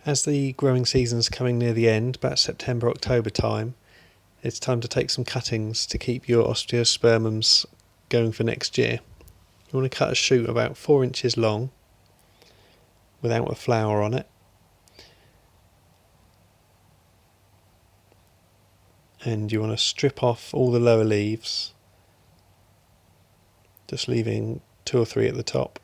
As the growing season's coming near the end, about September, October time, it's time to take some cuttings to keep your osteospermums going for next year. You want to cut a shoot about 4 inches long without a flower on it. And you want to strip off all the lower leaves, just leaving 2 or 3 at the top.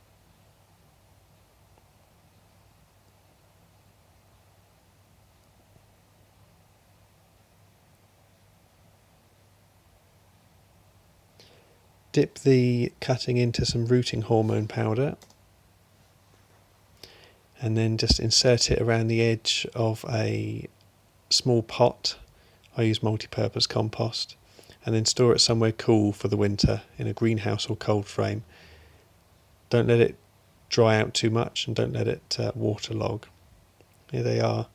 Dip the cutting into some rooting hormone powder and then just insert it around the edge of a small pot. I use multi-purpose compost, and then store it somewhere cool for the winter in a greenhouse or cold frame. Don't let it dry out too much and don't let it waterlog. Here they are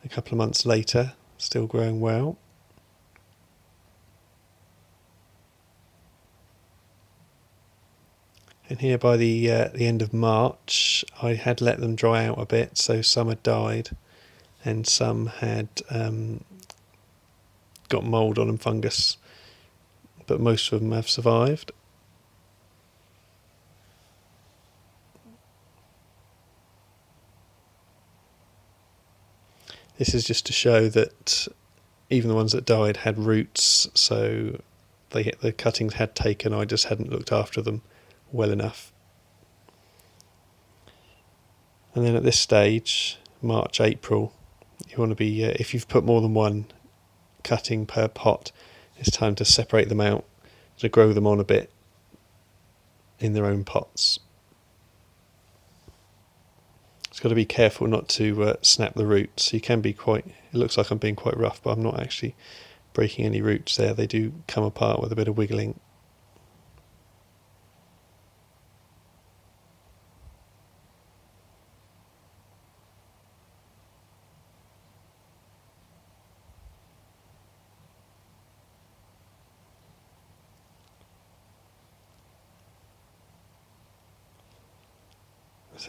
a couple of months later, still growing well. And here by the end of March, I had let them dry out a bit, so some had died and some had got mould on and fungus, but most of them have survived. This is just to show that even the ones that died had roots, so the cuttings had taken, I just hadn't looked after them well enough. And then at this stage, March, April, you want to be, if you've put more than one cutting per pot, it's time to separate them out to grow them on a bit in their own pots. It's got to be careful not to snap the roots. You can be quite, it looks like I'm being quite rough, but I'm not actually breaking any roots there. They do come apart with a bit of wiggling.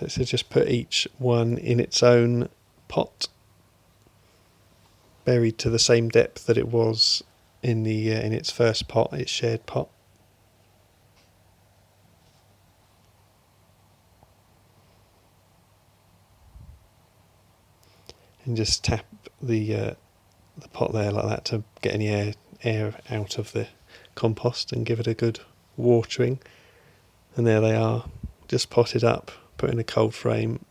So just put each one in its own pot, buried to the same depth that it was in its first pot, its shared pot. And just tap the pot there like that to get any air out of the compost and give it a good watering. And there they are, just potted up, put in a cold frame.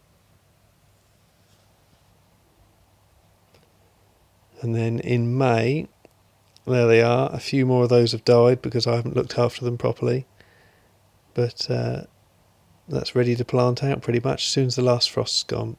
And then in May, there they are. A few more of those have died because I haven't looked after them properly. But that's ready to plant out pretty much as soon as the last frost's gone.